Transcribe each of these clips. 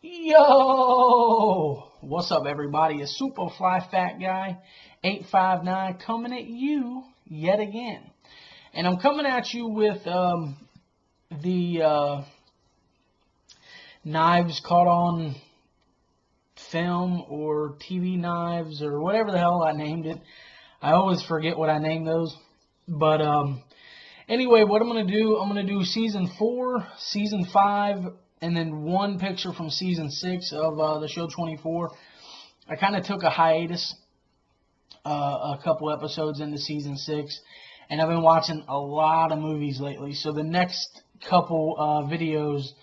Yo! What's up, everybody? It's Superfly Fat Guy 859 coming at you yet again. And I'm coming at you with the knives caught on film or TV knives or whatever the hell I named it. I always forget what I named those. But anyway, what I'm going to do Season 4, Season 5, and then one picture from Season 6 of the show 24. I kind of took a hiatus a couple episodes into Season 6, and I've been watching a lot of movies lately. So the next couple videos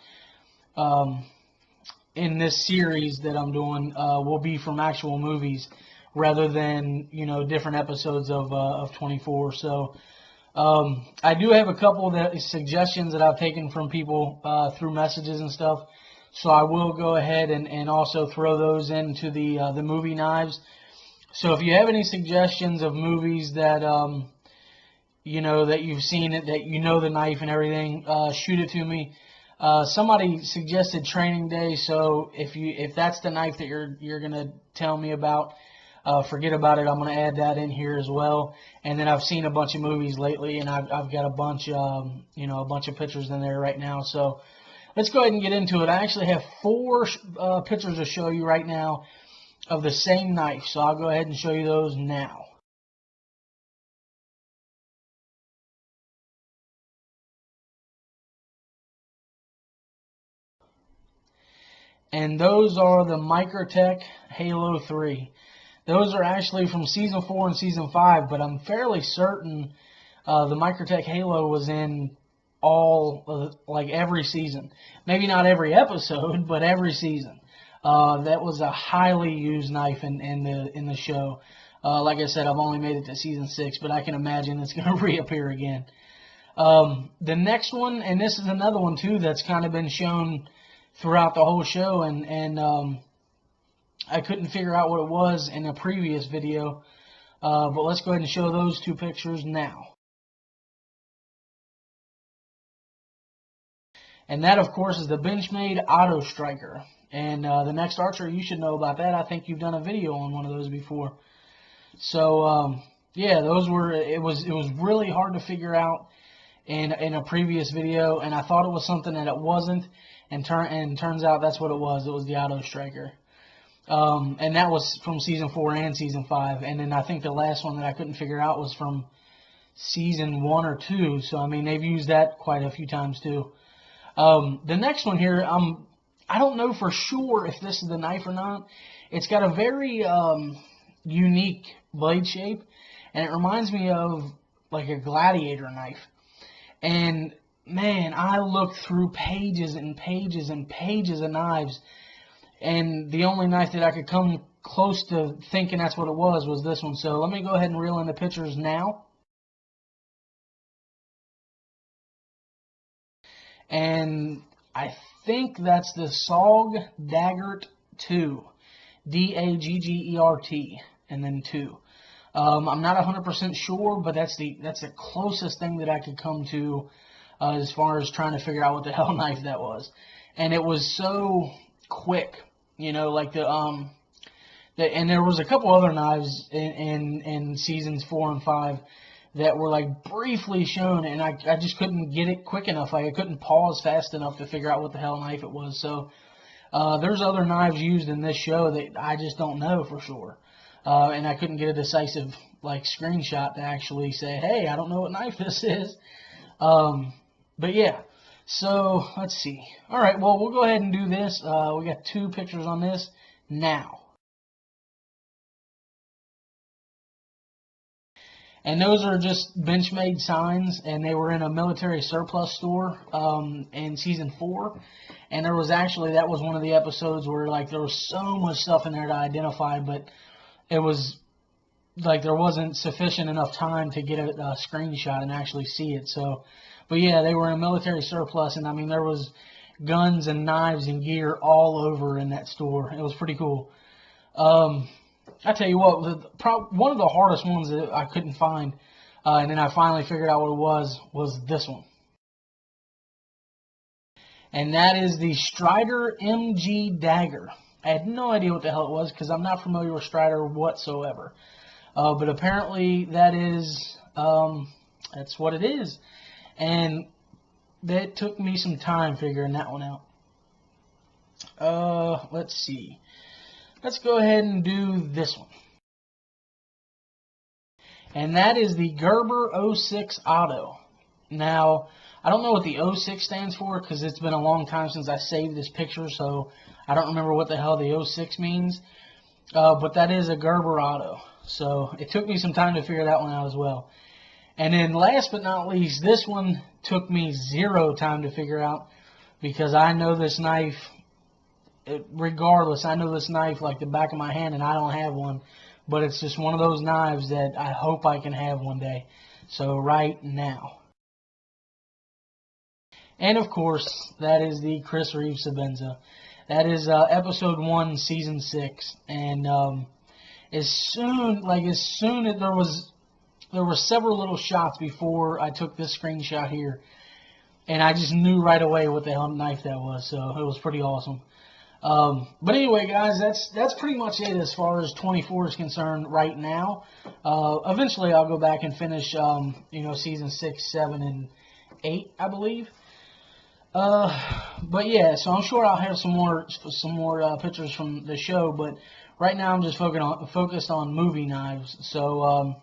in this series that I'm doing will be from actual movies rather than, different episodes of 24. So I do have a couple of suggestions that I've taken from people through messages and stuff, so I will go ahead and also throw those into the movie knives. So if you have any suggestions of movies that that you've seen it, that the knife and everything, shoot it to me. Somebody suggested Training Day, so if that's the knife that you're gonna tell me about, forget about it. I'm going to add that in here as well. And then I've seen a bunch of movies lately, and I've got a bunch of pictures in there right now. So let's go ahead and get into it. I actually have 4 pictures to show you right now of the same knife. So I'll go ahead and show you those now. And those are the Microtech Halo 3. Those are actually from Season 4 and Season 5, but I'm fairly certain the Microtech Halo was in all, every season. Maybe not every episode, but every season. That was a highly used knife in the show. Like I said, I've only made it to Season 6, but I can imagine it's going to reappear again. The next one, and this is another one too that's kind of been shown throughout the whole show, and I couldn't figure out what it was in a previous video, but let's go ahead and show those 2 pictures now. And that, of course, is the Benchmade Auto Striker. And the Next Archer, you should know about that. I think you've done a video on one of those before. So, yeah, those were. It was really hard to figure out in a previous video, and I thought it was something that it wasn't, and turns out that's what it was. It was the Auto Striker. And that was from Season 4 and Season 5. And then I think the last one that I couldn't figure out was from Season 1 or 2. So, I mean, they've used that quite a few times, too. The next one here, I don't know for sure if this is the knife or not. It's got a very unique blade shape, and it reminds me of, like, a gladiator knife. And, man, I looked through pages and pages and pages of knives, and the only knife that I could come close to thinking that's what it was this one. So let me go ahead and reel in the pictures now. And I think that's the SOG Daggert 2. D-A-G-G-E-R-T. And then 2. I'm not 100% sure, but that's the closest thing that I could come to as far as trying to figure out what the hell knife that was. And it was so quick. And there was a couple other knives in Seasons 4 and 5 that were like briefly shown, and I just couldn't get it quick enough. Like I couldn't pause fast enough to figure out what the hell knife it was. So there's other knives used in this show that I just don't know for sure, and I couldn't get a decisive screenshot to actually say, hey, I don't know what knife this is. But yeah. So, let's see. Alright, well, we'll go ahead and do this. We got 2 pictures on this now. And those are just Benchmade signs, and they were in a military surplus store in Season 4. And there was actually, that was one of the episodes where, there was so much stuff in there to identify, but it was, there wasn't sufficient enough time to get a screenshot and actually see it, so... But yeah, they were in military surplus, and I mean, there was guns and knives and gear all over in that store. It was pretty cool. I tell you what, one of the hardest ones that I couldn't find, and then I finally figured out what it was this one. and that is the Strider MG Dagger. I had no idea what the hell it was because I'm not familiar with Strider whatsoever. But apparently that is, that's what it is. And that took me some time figuring that one out. Let's see. Let's go ahead and do this one. And that is the Gerber 06 Auto. Now, I don't know what the 06 stands for because it's been a long time since I saved this picture, so I don't remember what the hell the 06 means. But that is a Gerber Auto. So it took me some time to figure that one out as well. And then last but not least, this one took me 0 time to figure out because I know this knife, regardless, I know this knife like the back of my hand and I don't have one. But it's just one of those knives that I hope I can have one day. So right now. And of course, that is the Chris Reeve Sebenza. That is episode 1, season 6. And as soon as there were several little shots before I took this screenshot here, and I just knew right away what the hell knife that was. So it was pretty awesome. But anyway, guys, that's pretty much it as far as 24 is concerned right now. Eventually, I'll go back and finish, season 6, 7, and 8, I believe. But yeah, so I'm sure I'll have some more pictures from the show. But right now, I'm just focused on movie knives. So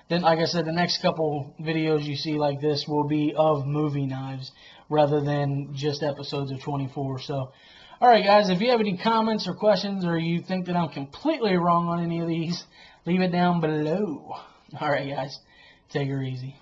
then, like I said, the next couple videos you see like this will be of movie knives rather than just episodes of 24. So. Alright guys, if you have any comments or questions or you think that I'm completely wrong on any of these, leave it down below. Alright guys, take her easy.